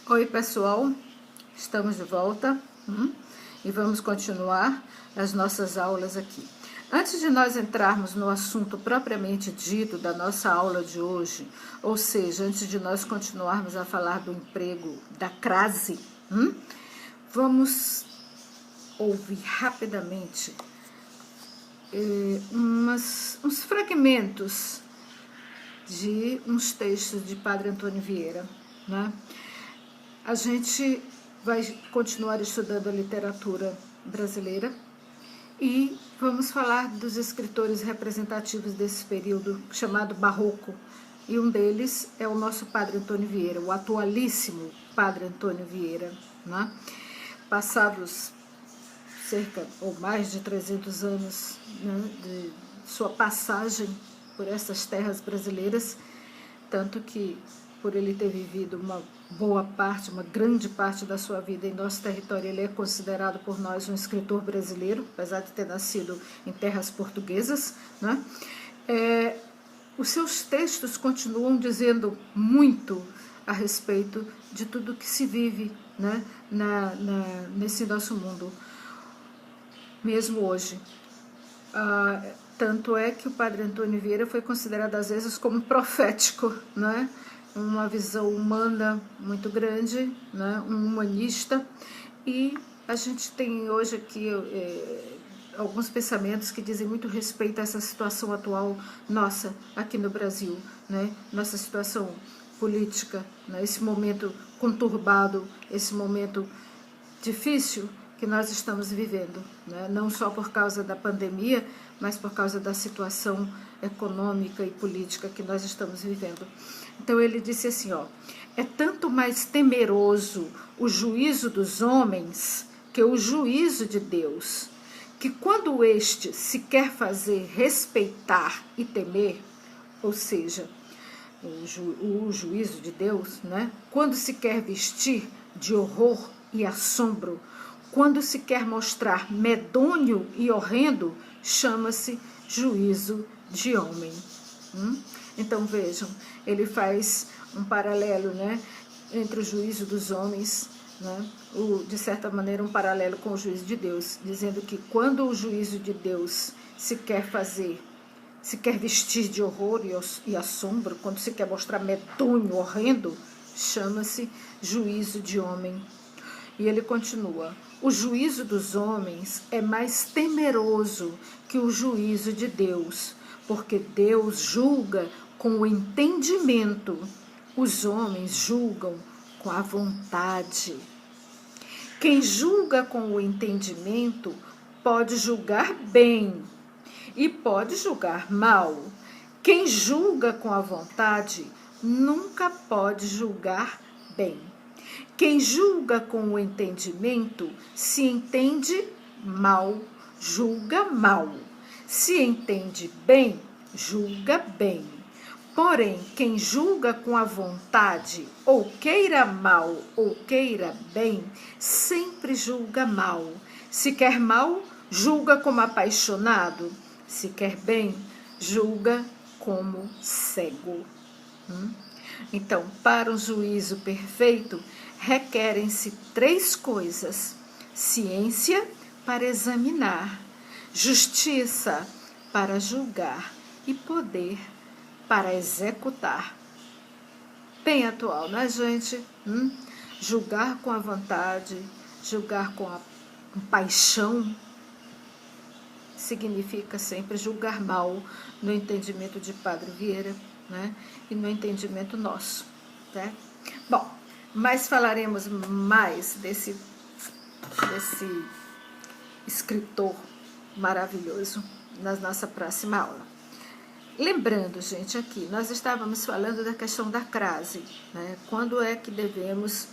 Oi pessoal, estamos de volta e vamos continuar as nossas aulas aqui. Antes de nós entrarmos no assunto propriamente dito da nossa aula de hoje, ou seja, antes de nós continuarmos a falar do emprego da crase, vamos ouvir rapidamente uns fragmentos de uns textos de Padre Antônio Vieira, né? A gente vai continuar estudando a literatura brasileira e vamos falar dos escritores representativos desse período chamado Barroco. E um deles é o nosso Padre Antônio Vieira, o atualíssimo Padre Antônio Vieira, né? Passados cerca ou mais de 300 anos, né, de sua passagem por essas terras brasileiras, tanto que por ele ter vivido uma boa parte, uma grande parte da sua vida em nosso território, ele é considerado por nós um escritor brasileiro, apesar de ter nascido em terras portuguesas, né? Os seus textos continuam dizendo muito a respeito de tudo que se vive, né, nesse nosso mundo, mesmo hoje. Tanto é que o Padre Antônio Vieira foi considerado às vezes como profético, né? Uma visão humana muito grande, né? Um humanista, e a gente tem hoje aqui alguns pensamentos que dizem muito respeito a essa situação atual nossa aqui no Brasil, né? Nossa situação política, né? Esse momento conturbado, esse momento difícil que nós estamos vivendo, né? Não só por causa da pandemia, mas por causa da situação econômica e política que nós estamos vivendo. Então ele disse assim, é tanto mais temeroso o juízo dos homens que o juízo de Deus, que quando este se quer fazer respeitar e temer, ou seja, o juízo de Deus, né? Quando se quer vestir de horror e assombro, quando se quer mostrar medonho e horrendo, chama-se juízo de homem. Então vejam, ele faz um paralelo, né, entre o juízo dos homens, né, de certa maneira um paralelo com o juízo de Deus, dizendo que quando o juízo de Deus se quer vestir de horror e assombro, quando se quer mostrar medonho, horrendo, chama-se juízo de homem. E ele continua, o juízo dos homens é mais temeroso que o juízo de Deus, porque Deus julga com o entendimento, os homens julgam com a vontade. Quem julga com o entendimento pode julgar bem e pode julgar mal. Quem julga com a vontade nunca pode julgar bem. Quem julga com o entendimento se entende mal, julga mal. Se entende bem, julga bem. Porém, quem julga com a vontade, ou queira mal ou queira bem, sempre julga mal. Se quer mal, julga como apaixonado. Se quer bem, julga como cego. Então, para um juízo perfeito, requerem-se 3 coisas: ciência para examinar, justiça para julgar e poder para executar. Bem atual, né, gente? Julgar com a vontade, julgar com paixão, significa sempre julgar mal, no entendimento de Padre Vieira, né? E no entendimento nosso, né? Bom, mas falaremos mais desse escritor maravilhoso na nossa próxima aula. Lembrando, gente, aqui, nós estávamos falando da questão da crase, né? Quando é que devemos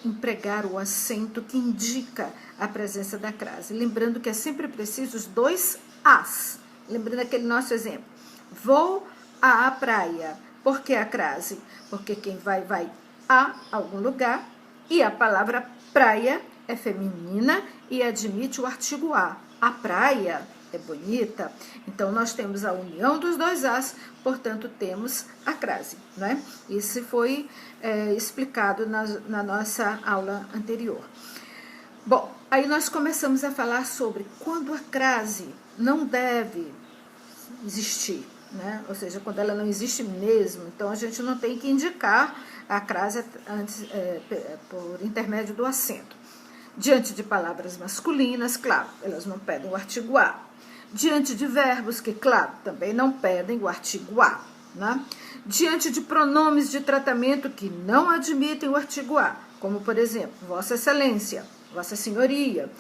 empregar o acento que indica a presença da crase? Lembrando que é sempre preciso os 2 as. Lembrando aquele nosso exemplo. Vou à praia. Por que a crase? Porque quem vai a algum lugar, e a palavra praia é feminina e admite o artigo a. A praia, é bonita, então nós temos a união dos dois As, portanto temos a crase, né? Isso foi explicado na nossa aula anterior. Bom, aí nós começamos a falar sobre quando a crase não deve existir, né? Ou seja, quando ela não existe mesmo, então a gente não tem que indicar a crase antes, por intermédio do acento. Diante de palavras masculinas, claro, elas não pedem o artigo A. Diante de verbos que, claro, também não pedem o artigo A, né? Diante de pronomes de tratamento que não admitem o artigo A, como, por exemplo, Vossa Excelência, Vossa Senhoria,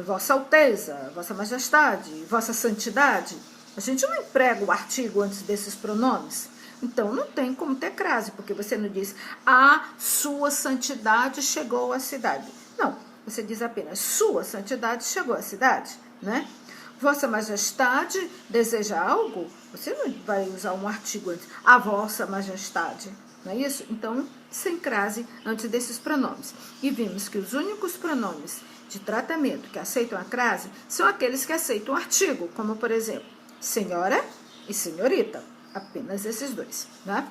Vossa Alteza, Vossa Majestade, Vossa Santidade, a gente não emprega o artigo antes desses pronomes. Então, não tem como ter crase, porque você não diz a sua santidade chegou à cidade. Não, você diz apenas sua santidade chegou à cidade, né? Vossa Majestade deseja algo, você não vai usar um artigo antes, a Vossa Majestade, não é isso? Então, sem crase antes desses pronomes. E vimos que os únicos pronomes de tratamento que aceitam a crase são aqueles que aceitam o artigo, como, por exemplo, senhora e senhorita, apenas esses dois, né?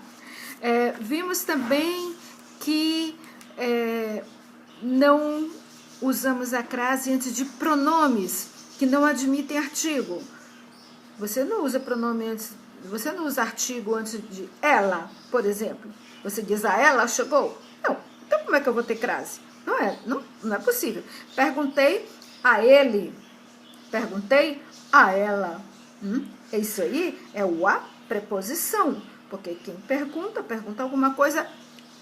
Vimos também que não usamos a crase antes de pronomes que não admitem artigo. Você não usa pronome antes, você não usa artigo antes de ela, por exemplo. Você diz a ela chegou? Não. Então como é que eu vou ter crase? Não é possível. Perguntei a ele, perguntei a ela. Isso aí é o a preposição, porque quem pergunta alguma coisa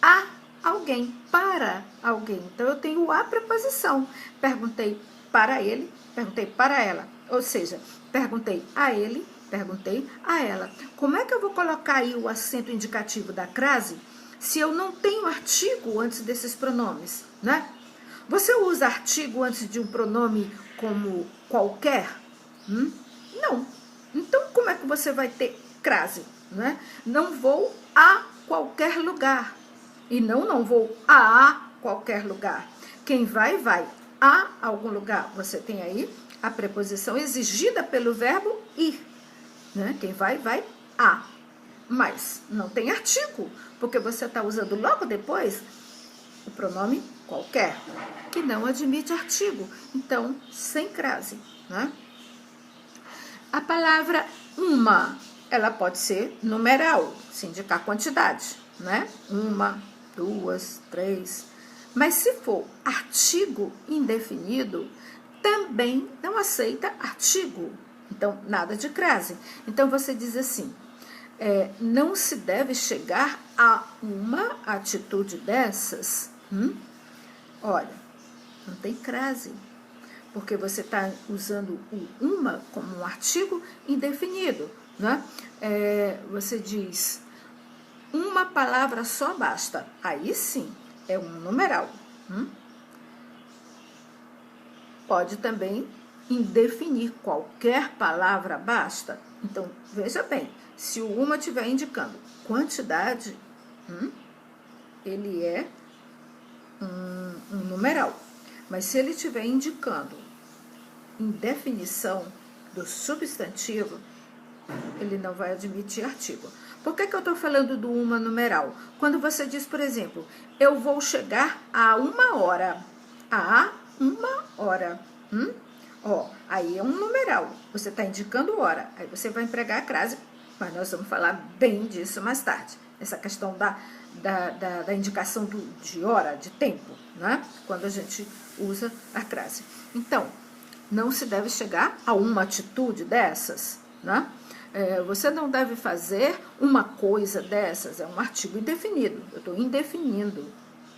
a alguém, para alguém. Então eu tenho a preposição. Perguntei para ele, perguntei para ela. Ou seja, perguntei a ele, perguntei a ela. Como é que eu vou colocar aí o acento indicativo da crase se eu não tenho artigo antes desses pronomes, né? Você usa artigo antes de um pronome como qualquer? Não. Então, como é que você vai ter crase, né? Não vou a qualquer lugar. E não vou a qualquer lugar. Quem vai a algum lugar. Você tem aí a preposição exigida pelo verbo ir, né? Quem vai a. Mas não tem artigo, porque você está usando logo depois o pronome qualquer, que não admite artigo. Então, sem crase, né? A palavra uma, ela pode ser numeral, se indicar quantidade, né? 1, 2, 3. Mas se for artigo indefinido, também não aceita artigo. Então, nada de crase. Então, você diz assim, não se deve chegar a uma atitude dessas. Olha, não tem crase, porque você está usando o uma como um artigo indefinido, né? Você diz, uma palavra só basta. Aí sim, é um numeral. Pode também indefinir, qualquer palavra basta. Então, veja bem, se o uma estiver indicando quantidade, ele é um numeral. Mas se ele estiver indicando indefinição do substantivo, ele não vai admitir artigo. Por que eu estou falando do uma numeral? Quando você diz, por exemplo, eu vou chegar a 1 hora. A 1 hora. Aí é um numeral. Você está indicando hora. Aí você vai empregar a crase, mas nós vamos falar bem disso mais tarde. Essa questão da indicação de hora, de tempo, né? Quando a gente usa a crase. Então, não se deve chegar a uma atitude dessas, né? Você não deve fazer uma coisa dessas, é um artigo indefinido. Eu estou indefinindo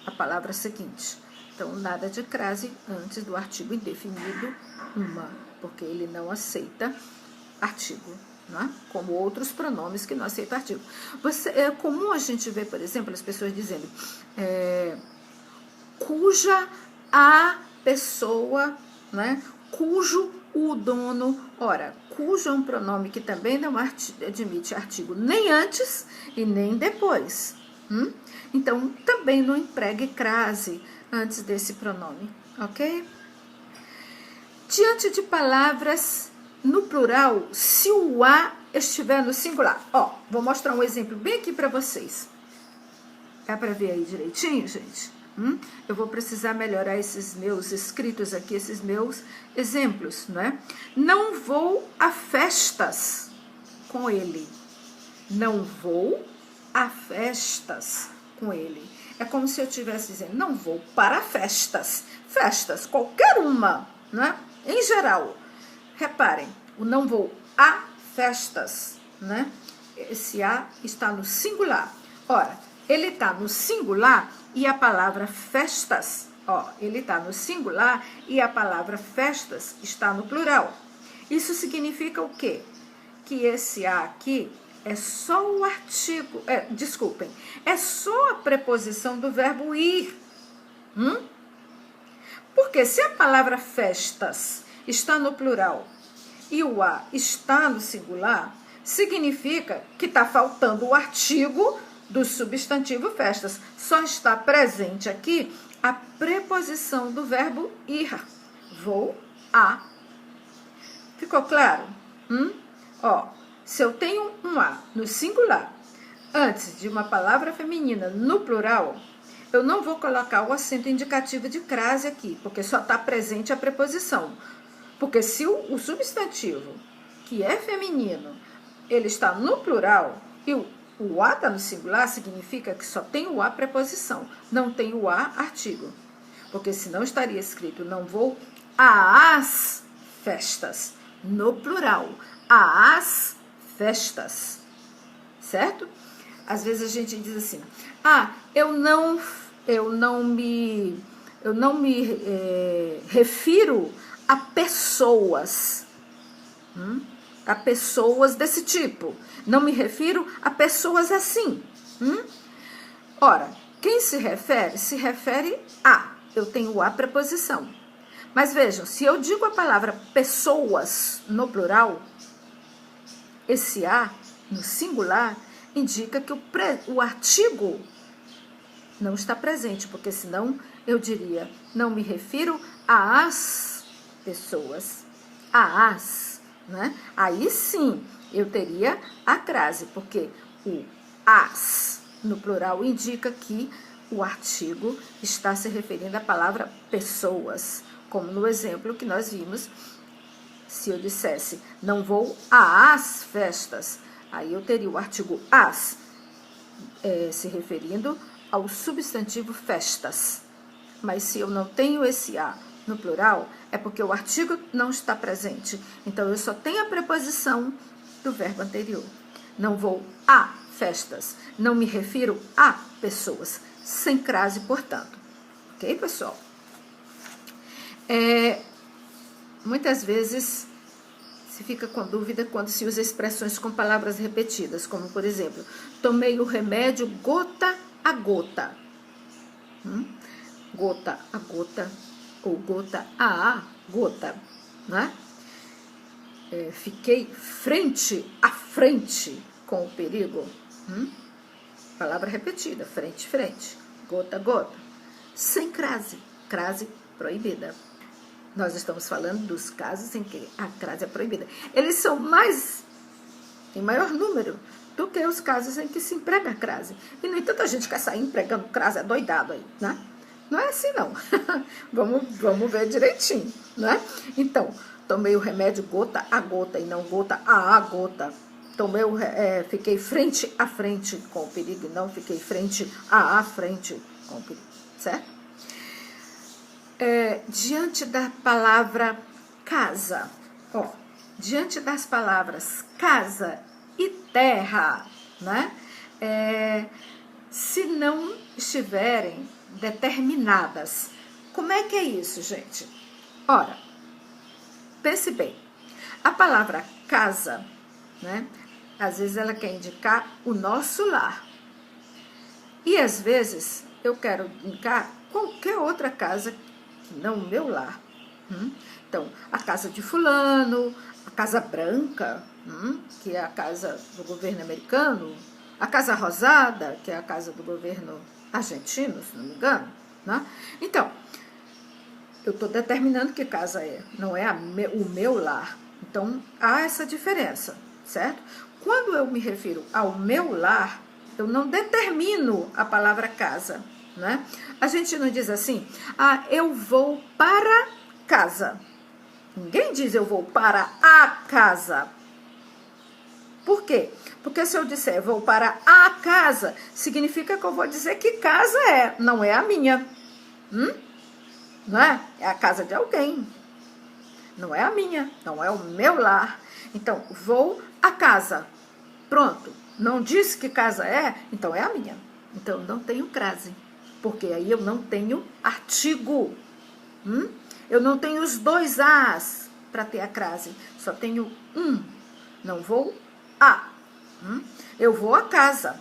a palavra seguinte. Então, nada de crase antes do artigo indefinido, porque ele não aceita artigo, né? Como outros pronomes que não aceitam artigo. É comum a gente ver, por exemplo, as pessoas dizendo cuja a pessoa, né? Cujo o dono. Ora, cujo é um pronome que também não admite artigo nem antes e nem depois. Então, também não empregue crase antes desse pronome, ok? Diante de palavras no plural se o A estiver no singular. Ó, vou mostrar um exemplo bem aqui para vocês. É para ver aí direitinho, gente? Eu vou precisar melhorar esses meus escritos aqui, esses meus exemplos, né? Não vou a festas com ele. Não vou a festas com ele. É como se eu estivesse dizendo, não vou para festas. Festas, qualquer uma, né? Em geral. Reparem, o não vou a festas, né? Esse a está no singular. Ora, ele está no singular e a palavra festas, ó, ele está no singular e a palavra festas está no plural. Isso significa o quê? Que esse a aqui é só o artigo, desculpem, é só a preposição do verbo ir. Porque se a palavra festas está no plural e o a está no singular, significa que está faltando o artigo do substantivo festas. Só está presente aqui a preposição do verbo ir. Vou a. Ficou claro? Ó, se eu tenho um a no singular antes de uma palavra feminina no plural, eu não vou colocar o acento indicativo de crase aqui, porque só está presente a preposição. Porque se o substantivo, que é feminino, ele está no plural e o a está no singular, significa que só tem o a preposição, não tem o a artigo. Porque senão estaria escrito, não vou às festas, no plural, às festas, certo? Às vezes a gente diz assim, eu não me refiro a pessoas, a pessoas desse tipo. Não me refiro a pessoas assim. Ora, quem se refere a. Eu tenho a preposição. Mas vejam, se eu digo a palavra pessoas no plural, esse a no singular indica que o artigo não está presente, porque senão eu diria, não me refiro às pessoas, às, né? Aí sim, eu teria a crase, porque o as no plural indica que o artigo está se referindo à palavra pessoas, como no exemplo que nós vimos, se eu dissesse, não vou às festas, aí eu teria o artigo as, se referindo ao substantivo festas. Mas se eu não tenho esse a no plural, é porque o artigo não está presente. Então, eu só tenho a preposição do verbo anterior. Não vou a festas. Não me refiro a pessoas. Sem crase, portanto. Ok, pessoal? Muitas vezes se fica com dúvida quando se usa expressões com palavras repetidas, como, por exemplo, tomei o remédio gota a gota. Gota a gota ou gota a gota, né? Fiquei frente a frente com o perigo. Palavra repetida, frente, frente, gota a gota. Sem crase, crase proibida. Nós estamos falando dos casos em que a crase é proibida. Eles são em maior número do que os casos em que se emprega a crase. E, no entanto, a gente quer sair empregando crase adoidado aí, né? Não é assim, não. vamos ver direitinho, né? Então, tomei o remédio gota a gota e não gota a gota. Fiquei frente a frente com o perigo e não fiquei frente a frente com o perigo, certo? Diante da palavra casa, diante das palavras casa e terra, né? Se não estiverem determinadas, como é que é isso, gente? Ora, pense bem, a palavra casa, né? Às vezes ela quer indicar o nosso lar. E às vezes eu quero indicar qualquer outra casa que não o meu lar. Então, a casa de fulano, a casa branca, que é a casa do governo americano, a casa rosada, que é a casa do governo argentino, se não me engano, né? Então, eu estou determinando que casa é, não é o meu lar. Então, há essa diferença, certo? Quando eu me refiro ao meu lar, eu não determino a palavra casa, né? A gente não diz assim, eu vou para casa. Ninguém diz eu vou para a casa. Por quê? Porque se eu disser vou para a casa, significa que eu vou dizer que casa não é a minha. Não é? É a casa de alguém. Não é a minha, não é o meu lar. Então, vou à casa. Pronto. Não disse que casa então é a minha. Então, eu não tenho crase. Porque aí eu não tenho artigo. Eu não tenho os dois As para ter a crase. Só tenho um. Não vou a. Eu vou à casa.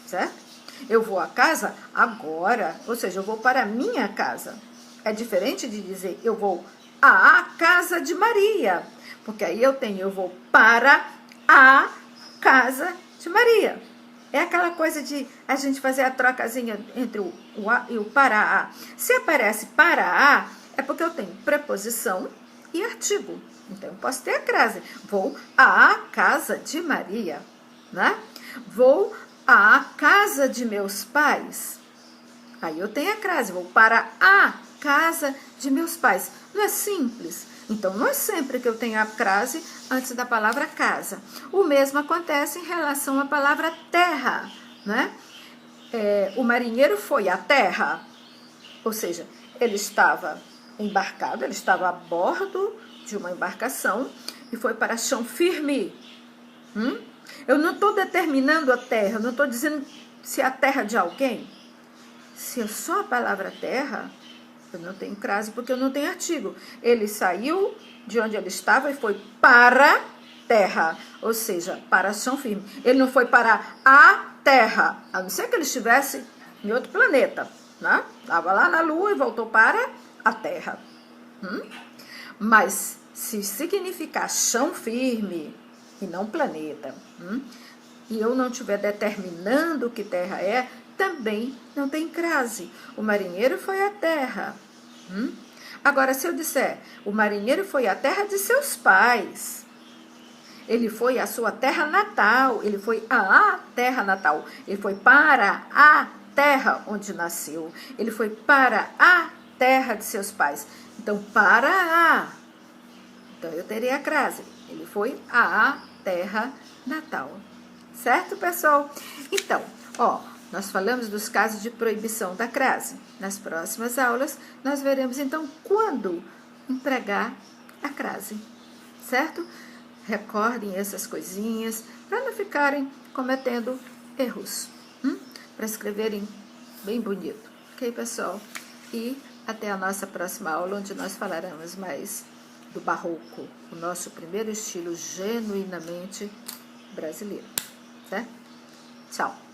Certo? Eu vou à casa agora. Ou seja, eu vou para a minha casa. É diferente de dizer eu vou à casa de Maria. Porque aí eu vou para a casa de Maria. É aquela coisa de a gente fazer a trocazinha entre o a e o para a. Se aparece para a, é porque eu tenho preposição e artigo. Então, eu posso ter a crase. Vou à casa de Maria, né? Vou à casa de meus pais. Aí eu tenho a crase. Vou para a casa de meus pais. Não é simples? Então, não é sempre que eu tenho a crase antes da palavra casa. O mesmo acontece em relação à palavra terra, né? O marinheiro foi à terra, ou seja, ele estava embarcado, ele estava a bordo de uma embarcação e foi para chão firme. Eu não estou determinando a terra, eu não estou dizendo se é a terra de alguém. Se é só a palavra terra, eu não tenho crase porque eu não tenho artigo. Ele saiu de onde ele estava e foi para terra, ou seja, para chão firme. Ele não foi para a terra, a não ser que ele estivesse em outro planeta, né? Estava lá na Lua e voltou para a terra. Mas se significar chão firme e não planeta, e eu não estiver determinando o que terra também não tem crase. O marinheiro foi à terra. Agora, se eu disser, o marinheiro foi à terra de seus pais, ele foi à sua terra natal, ele foi à terra natal, ele foi para a terra onde nasceu, ele foi para a terra de seus pais. Então, para a. Então, eu teria a crase. Ele foi à terra natal. Certo, pessoal? Então, nós falamos dos casos de proibição da crase. Nas próximas aulas, nós veremos, então, quando empregar a crase. Certo? Recordem essas coisinhas para não ficarem cometendo erros. Para escreverem bem bonito. Ok, pessoal? E até a nossa próxima aula, onde nós falaremos mais do barroco, o nosso primeiro estilo genuinamente brasileiro. Certo? Tchau!